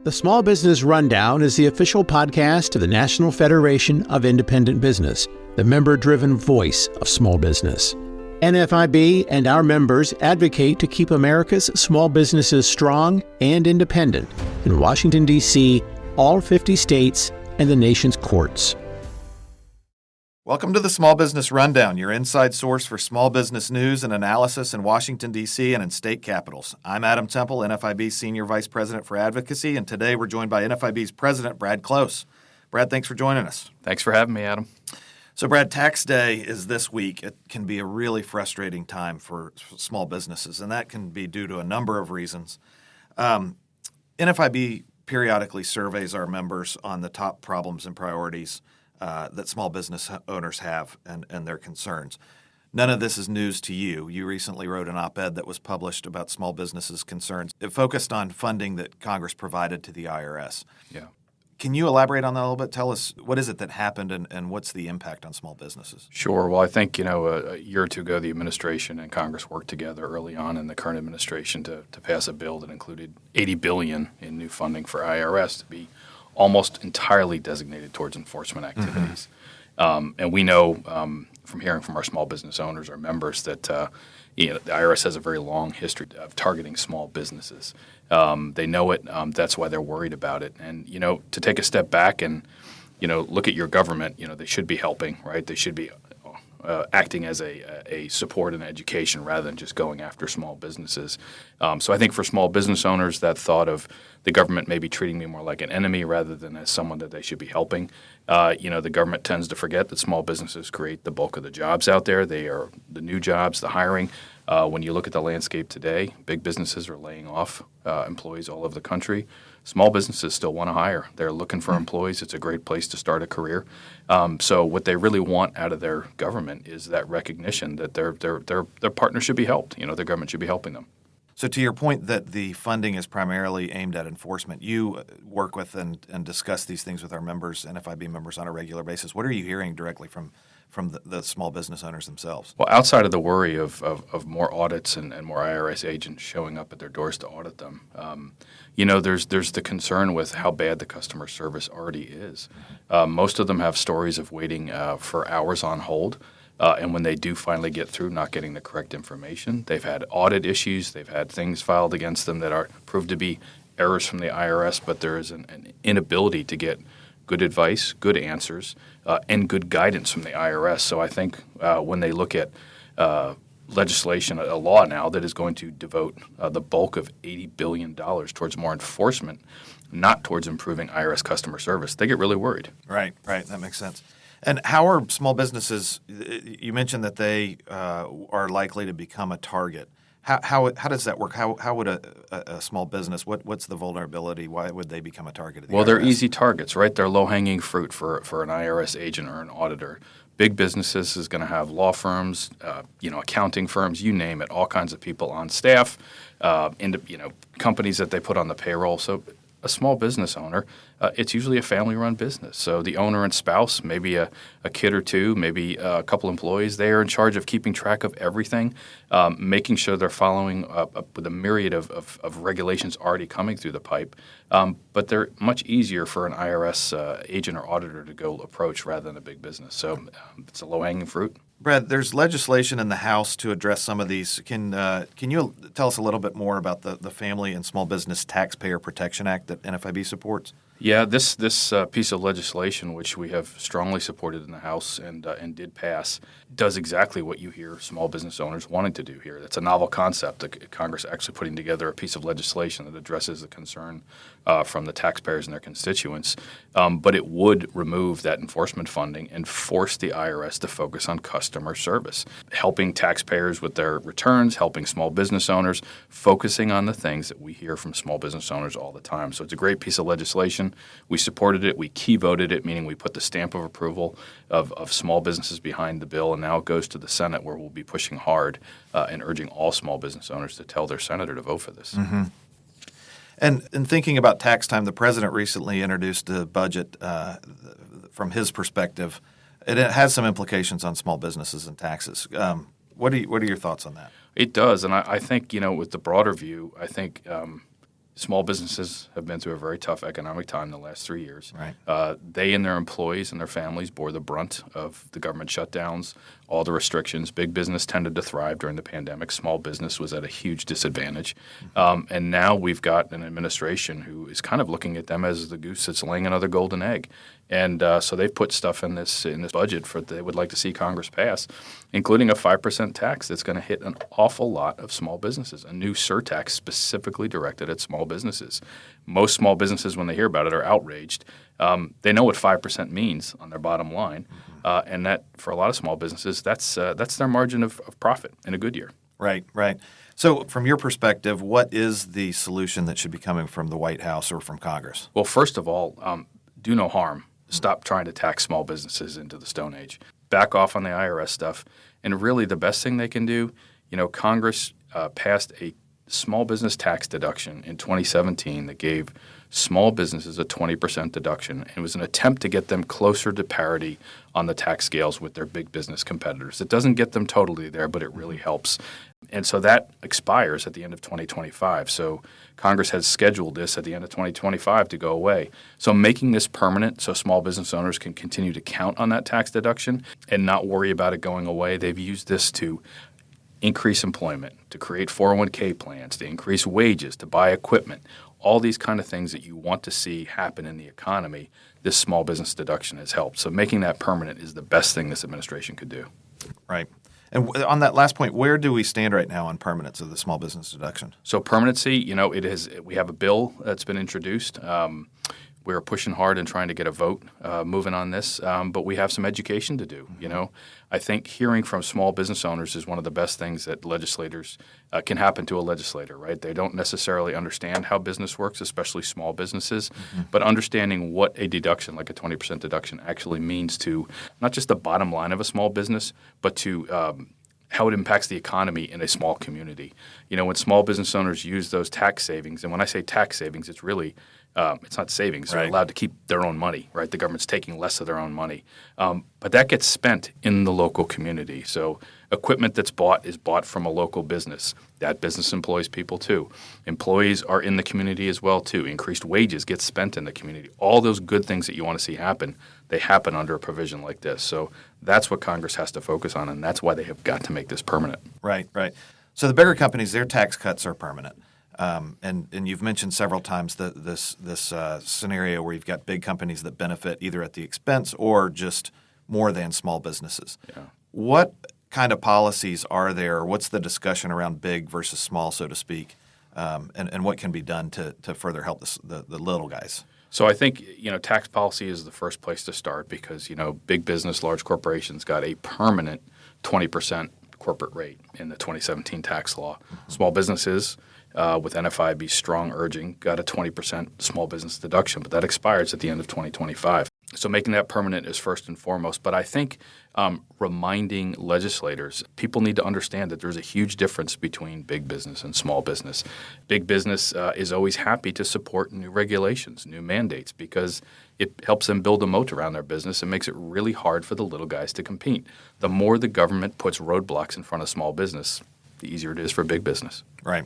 The Small Business Rundown is the official podcast of the National Federation of Independent Business, the member-driven voice of small business. NFIB and our members advocate to keep America's small businesses strong and independent in Washington, D.C., all 50 states, and the nation's courts. Welcome to the Small Business Rundown, your inside source for small business news and analysis in Washington, D.C. and in state capitals. I'm Adam Temple, NFIB's Senior Vice President for Advocacy, and today we're joined by NFIB's President Brad Close. Brad, thanks for joining us. Thanks for having me, Adam. So, Brad, tax day is this week. It can be a really frustrating time for small businesses, and that can be due to a number of reasons. NFIB periodically surveys our members on the top problems and priorities that small business owners have and their concerns. None of this is news to you. You recently wrote an op-ed that was published about small businesses' concerns. It focused on funding that Congress provided to the IRS. Yeah. Can you elaborate on that a little bit? Tell us, what is it that happened and what's the impact on small businesses? Sure. Well, I think, a year or two ago, the administration and Congress worked together early on in the current administration to pass a bill that included $80 billion in new funding for IRS to be almost entirely designated towards enforcement activities. And we know from hearing from our small business owners, our members, that the IRS has a very long history of targeting small businesses. They know it. That's why they're worried about it. And, to take a step back and, look at your government, they should be helping, right? They should be acting as a support and education rather than just going after small businesses. So I think for small business owners, that thought of the government maybe treating me more like an enemy rather than as someone that they should be helping. The government tends to forget that small businesses create the bulk of the jobs out there. They are the new jobs, the hiring. When you look at the landscape today, big businesses are laying off employees all over the country. Small businesses still want to hire. They're looking for employees. It's a great place to start a career. So what they really want out of their government is that recognition that their partners should be helped. Their government should be helping them. So to your point that the funding is primarily aimed at enforcement, you work with and discuss these things with our members, NFIB members, on a regular basis. What are you hearing directly from the small business owners themselves? Well, outside of the worry of more audits and more IRS agents showing up at their doors to audit them, there's the concern with how bad the customer service already is. Most of them have stories of waiting for hours on hold. And when they do finally get through, not getting the correct information. They've had audit issues. They've had things filed against them that are proved to be errors from the IRS, but there is an inability to get good advice, good answers, and good guidance from the IRS. So I think when they look at legislation, a law now that is going to devote the bulk of $80 billion towards more enforcement, not towards improving IRS customer service, they get really worried. Right. That makes sense. And how are small businesses, you mentioned that they are likely to become a target. How does that work? How would a small business, what's the vulnerability? Why would they become a target of the IRS? Well, they're easy targets, right? They're low-hanging fruit for an IRS agent or an auditor. Big businesses is going to have law firms, accounting firms, you name it, all kinds of people on staff, companies that they put on the payroll. So a small business owner, it's usually a family-run business. So the owner and spouse, maybe a kid or two, maybe a couple employees, they are in charge of keeping track of everything, making sure they're following up with a myriad of regulations already coming through the pipe. But they're much easier for an IRS agent or auditor to go approach rather than a big business. So it's a low-hanging fruit. Brad, there's legislation in the House to address some of these. Can you tell us a little bit more about the Family and Small Business Taxpayer Protection Act that NFIB supports? Yeah, this piece of legislation, which we have strongly supported in the House and did pass, does exactly what you hear small business owners wanting to do here. It's a novel concept. Congress actually putting together a piece of legislation that addresses the concern from the taxpayers and their constituents, but it would remove that enforcement funding and force the IRS to focus on customer service, helping taxpayers with their returns, helping small business owners, focusing on the things that we hear from small business owners all the time. So it's a great piece of legislation. We supported it. We key voted it, meaning we put the stamp of approval of small businesses behind the bill, and now it goes to the Senate, where we'll be pushing hard and urging all small business owners to tell their senator to vote for this. Mm-hmm. And in thinking about tax time, the president recently introduced a budget from his perspective. It has some implications on small businesses and taxes. What are your thoughts on that? It does, and I think with the broader view, I think Small businesses have been through a very tough economic time the last 3 years. Right. They and their employees and their families bore the brunt of the government shutdowns, all the restrictions. Big business tended to thrive during the pandemic. Small business was at a huge disadvantage. And now we've got an administration who is kind of looking at them as the goose that's laying another golden egg. And so they've put stuff in this budget that they would like to see Congress pass, including a 5% tax that's going to hit an awful lot of small businesses, a new surtax specifically directed at small businesses. Most small businesses, when they hear about it, are outraged. They know what 5% means on their bottom line, and that for a lot of small businesses, that's their margin of profit in a good year. Right, right. So from your perspective, what is the solution that should be coming from the White House or from Congress? Well, first of all, do no harm. Stop trying to tax small businesses into the Stone Age. Back off on the IRS stuff. And really the best thing they can do, Congress passed a small business tax deduction in 2017 that gave small businesses a 20% deduction. It was an attempt to get them closer to parity on the tax scales with their big business competitors. It doesn't get them totally there, but it really helps. And so that expires at the end of 2025. So Congress has scheduled this at the end of 2025 to go away. So making this permanent so small business owners can continue to count on that tax deduction and not worry about it going away, they've used this to increase employment, to create 401k plans, to increase wages, to buy equipment, all these kind of things that you want to see happen in the economy. This small business deduction has helped. So making that permanent is the best thing this administration could do. Right. And on that last point, where do we stand right now on permanence of the small business deduction? So permanency, we have a bill that's been introduced. We're pushing hard and trying to get a vote moving on this, but we have some education to do. I think hearing from small business owners is one of the best things that legislators can happen to a legislator, right? They don't necessarily understand how business works, especially small businesses, but understanding what a deduction, like a 20% deduction, actually means to not just the bottom line of a small business, but to how it impacts the economy in a small community. When small business owners use those tax savings, and when I say tax savings, it's really it's not savings. They're allowed to keep their own money, right? The government's taking less of their own money. But that gets spent in the local community. So equipment that's bought is bought from a local business. That business employs people too. Employees are in the community as well too. Increased wages get spent in the community. All those good things that you want to see happen, they happen under a provision like this. So that's what Congress has to focus on, and that's why they have got to make this permanent. Right, right. So the bigger companies, their tax cuts are permanent. And you've mentioned several times this scenario where you've got big companies that benefit either at the expense or just more than small businesses. Yeah. What kind of policies are there? What's the discussion around big versus small, so to speak? And what can be done to further help the little guys? So I think, tax policy is the first place to start because, big business, large corporations got a permanent 20% corporate rate in the 2017 tax law. Small businesses, with NFIB's strong urging, got a 20% small business deduction, but that expires at the end of 2025. So making that permanent is first and foremost. But I think reminding legislators, people need to understand that there's a huge difference between big business and small business. Big business is always happy to support new regulations, new mandates, because it helps them build a moat around their business and makes it really hard for the little guys to compete. The more the government puts roadblocks in front of small business, the easier it is for big business. Right.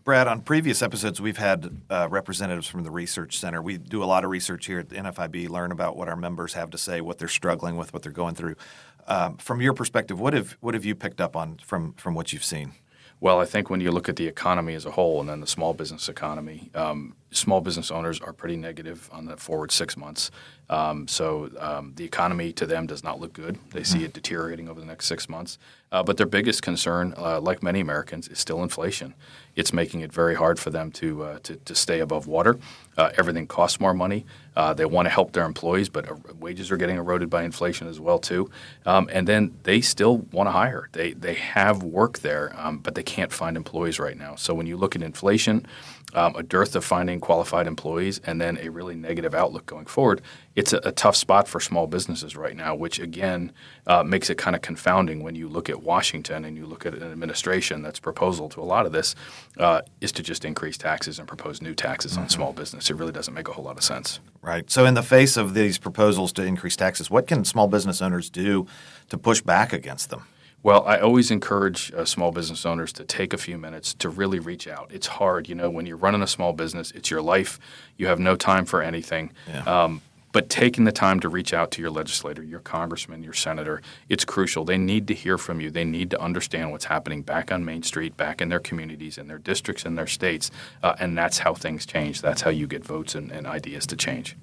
Brad, on previous episodes, we've had representatives from the Research Center. We do a lot of research here at the NFIB, learn about what our members have to say, what they're struggling with, what they're going through. From your perspective, what have you picked up on from what you've seen? Well, I think when you look at the economy as a whole and then the small business economy, small business owners are pretty negative on the forward 6 months. So the economy to them does not look good. They see it deteriorating over the next 6 months. But their biggest concern, like many Americans, is still inflation. It's making it very hard for them to stay above water. Everything costs more money. They want to help their employees, but wages are getting eroded by inflation as well too. And then they still want to hire. They have work there, but they can't find employees right now. So when you look at inflation, a dearth of finding qualified employees, and then a really negative outlook going forward, it's a tough spot for small businesses right now, which again makes it kind of confounding when you look at Washington and you look at an administration that's proposal to a lot of this is to just increase taxes and propose new taxes on small business. It really doesn't make a whole lot of sense. Right. So in the face of these proposals to increase taxes, what can small business owners do to push back against them? Well, I always encourage small business owners to take a few minutes to really reach out. It's hard, when you're running a small business, it's your life. You have no time for anything. Yeah. But taking the time to reach out to your legislator, your congressman, your senator, it's crucial. They need to hear from you. They need to understand what's happening back on Main Street, back in their communities, in their districts, in their states. And that's how things change. That's how you get votes and ideas to change.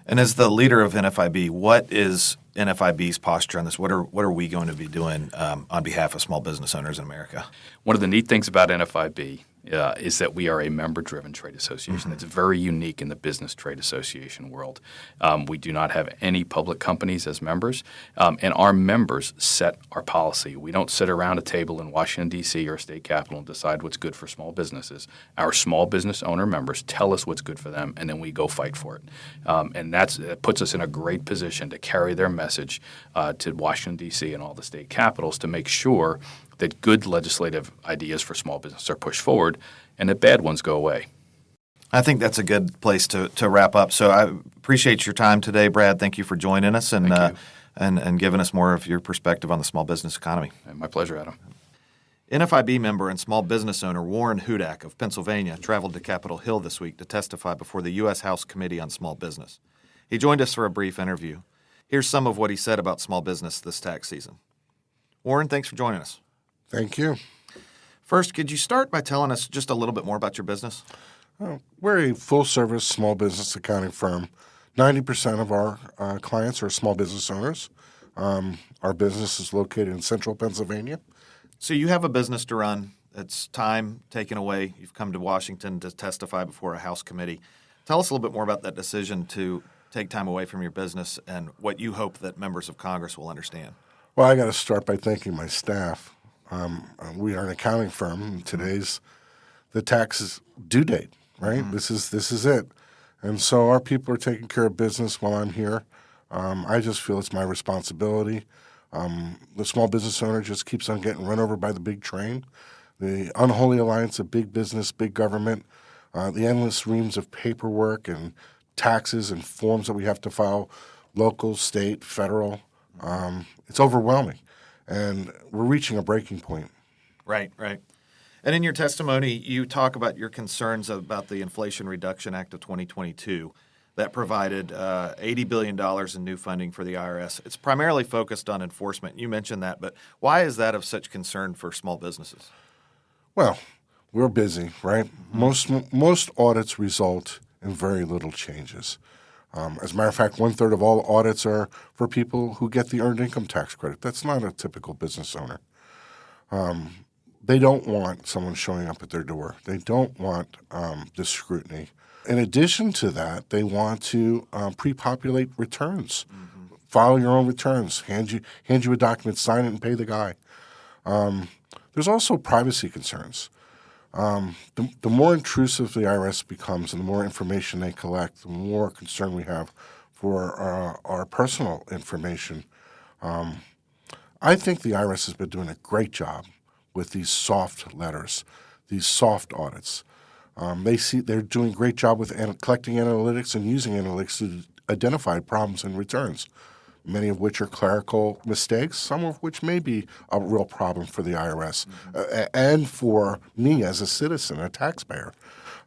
And as the leader of NFIB, what is NFIB's posture on this? What are we going to be doing on behalf of small business owners in America? One of the neat things about NFIB is that we are a member-driven trade association. It's very unique in the business trade association world. We do not have any public companies as members, and our members set our policy. We don't sit around a table in Washington, D.C. or state capitol and decide what's good for small businesses. Our small business owner members tell us what's good for them, and then we go fight for it. And that puts us in a great position to carry their message to Washington, D.C. and all the state capitals to make sure that good legislative ideas for small business are pushed forward and that bad ones go away. I think that's a good place to wrap up. So I appreciate your time today, Brad. Thank you for joining us and giving us more of your perspective on the small business economy. My pleasure, Adam. NFIB member and small business owner Warren Hudak of Pennsylvania traveled to Capitol Hill this week to testify before the U.S. House Committee on Small Business. He joined us for a brief interview. Here's some of what he said about small business this tax season. Warren, thanks for joining us. Thank you. First, could you start by telling us just a little bit more about your business? We're a full-service small business accounting firm. 90% of our clients are small business owners. Our business is located in central Pennsylvania. So you have a business to run. It's time taken away. You've come to Washington to testify before a House committee. Tell us a little bit more about that decision to take time away from your business and what you hope that members of Congress will understand. Well, I got to start by thanking my staff. We are an accounting firm. And today's the tax due date, right? Mm-hmm. This is it. And so our people are taking care of business while I'm here. I just feel it's my responsibility. The small business owner just keeps on getting run over by the big train. The unholy alliance of big business, big government, the endless reams of paperwork and taxes and forms that we have to file, local, state, federal. It's overwhelming. And we're reaching a breaking point. Right. And in your testimony, you talk about your concerns about the Inflation Reduction Act of 2022 that provided $80 billion in new funding for the IRS. It's primarily focused on enforcement. You mentioned that, but why is that of such concern for small businesses? Well, we're busy, right? Mm-hmm. Most audits result in very little changes. As a matter of fact, 1/3 of all audits are for people who get the earned income tax credit. That's not a typical business owner. They don't want someone showing up at their door. They don't want this scrutiny. In addition to that, they want to pre-populate returns. Mm-hmm. File your own returns. Hand you a document, sign it, and pay the guy. There's also privacy concerns. The more intrusive the IRS becomes and the more information they collect, the more concern we have for our personal information. I think the IRS has been doing a great job with these soft letters, these soft audits. They're doing a great job with collecting analytics and using analytics to identify problems in returns, many of which are clerical mistakes, some of which may be a real problem for the IRS and for me as a citizen, a taxpayer.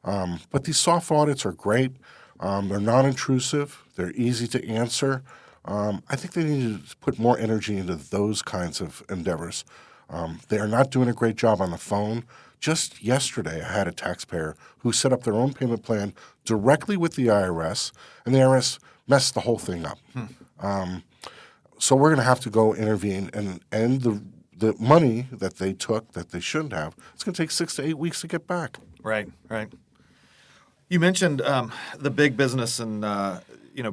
But these soft audits are great. They're non-intrusive. They're easy to answer. I think they need to put more energy into those kinds of endeavors. They are not doing a great job on the phone. Just yesterday, I had a taxpayer who set up their own payment plan directly with the IRS, and the IRS messed the whole thing up. So we're going to have to go intervene, and the money that they took that they shouldn't have, it's going to take 6 to 8 weeks to get back. Right. You mentioned the big business and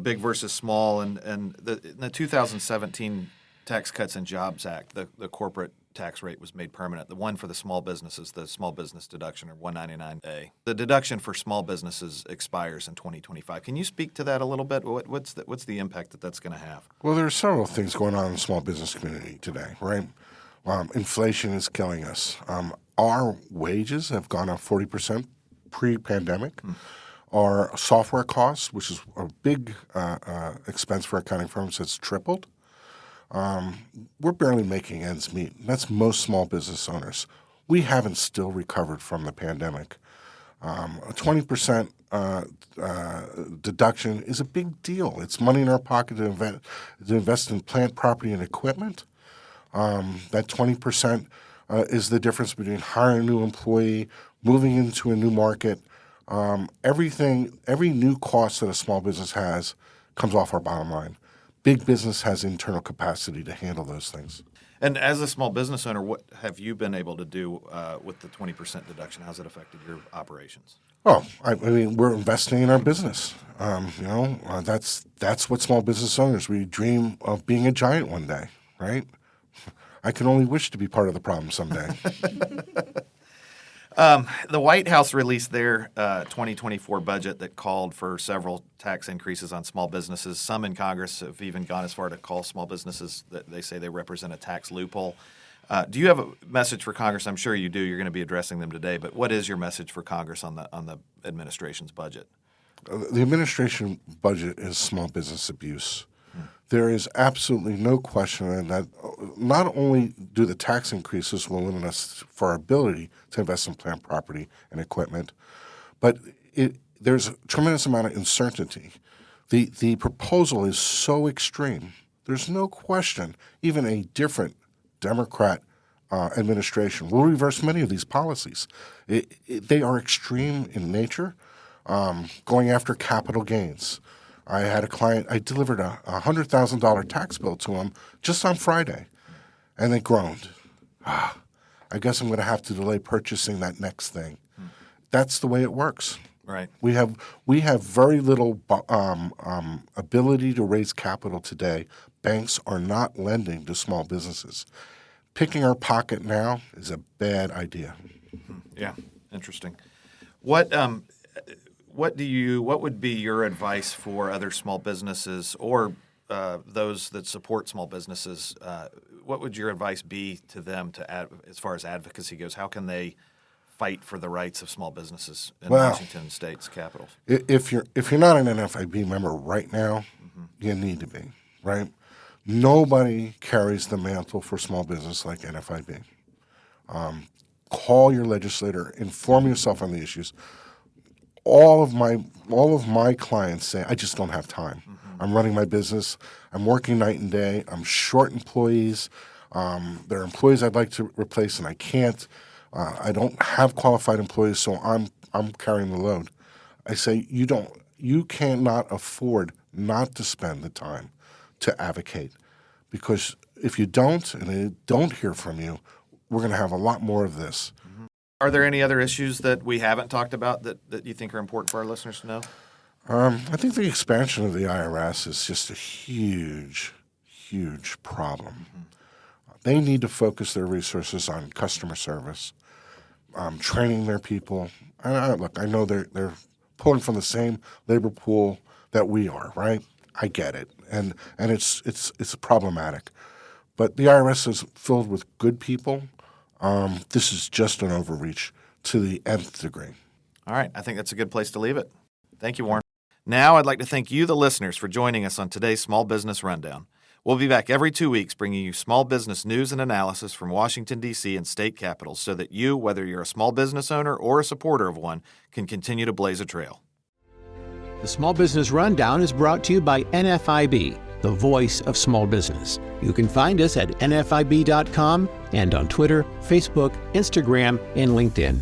big versus small, and the 2017 Tax Cuts and Jobs Act, the corporate tax rate was made permanent. The one for the small businesses, the small business deduction, or 199A. The deduction for small businesses expires in 2025. Can you speak to that a little bit? What's the impact that's going to have? Well, there are several things going on in the small business community today, right? Inflation is killing us. Our wages have gone up 40% pre-pandemic. Our software costs, which is a big expense for accounting firms, has tripled. we're barely making ends meet. That's most small business owners. We haven't still recovered from the pandemic. A 20% deduction is a big deal. It's money in our pocket to invest in plant, property, and equipment. That 20% is the difference between hiring a new employee, moving into a new market. Every new cost that a small business has comes off our bottom line. Big business has internal capacity to handle those things. And as a small business owner, what have you been able to do with the 20% deduction? How's it affected your operations? Oh, I mean, we're investing in our business. That's what small business owners, we dream of being a giant one day, right? I can only wish to be part of the problem someday. The White House released their 2024 budget that called for several tax increases on small businesses. Some in Congress have even gone as far to call small businesses that they say they represent a tax loophole. Do you have a message for Congress? I'm sure you do. You're going to be addressing them today. But what is your message for Congress on the administration's budget? The administration budget is small business abuse. There is absolutely no question that not only do the tax increases will limit us for our ability to invest in plant property and equipment, but there's a tremendous amount of uncertainty. The proposal is so extreme. There's no question even a different Democrat administration will reverse many of these policies. They are extreme in nature, going after capital gains. I had a client, I delivered a $100,000 tax bill to him just on Friday, and they groaned. I guess I'm going to have to delay purchasing that next thing. That's the way it works. Right. We have very little ability to raise capital today. Banks are not lending to small businesses. Picking our pocket now is a bad idea. Yeah, interesting. What would be your advice for other small businesses or those that support small businesses? What would your advice be to them as far as advocacy goes? How can they fight for the rights of small businesses in Washington State's capitals? If you're not an NFIB member right now, you need to be, right? Nobody carries the mantle for small business like NFIB. Call your legislator, inform yourself on the issues. All of my clients say, I just don't have time. I'm running my business. I'm working night and day. I'm short employees. There are employees I'd like to replace, and I can't. I don't have qualified employees, so I'm carrying the load. I say you cannot afford not to spend the time to advocate, because if you don't and they don't hear from you, we're going to have a lot more of this. Are there any other issues that we haven't talked about that you think are important for our listeners to know? I think the expansion of the IRS is just a huge, huge problem. They need to focus their resources on customer service, training their people. Look, I know they're pulling from the same labor pool that we are, right? I get it, and it's problematic. But the IRS is filled with good people. This is just an overreach to the nth degree. All right. I think that's a good place to leave it. Thank you, Warren. Now I'd like to thank you, the listeners, for joining us on today's Small Business Rundown. We'll be back every 2 weeks bringing you small business news and analysis from Washington, D.C. and state capitals so that you, whether you're a small business owner or a supporter of one, can continue to blaze a trail. The Small Business Rundown is brought to you by NFIB, the voice of small business. You can find us at nfib.com and on Twitter, Facebook, Instagram, and LinkedIn.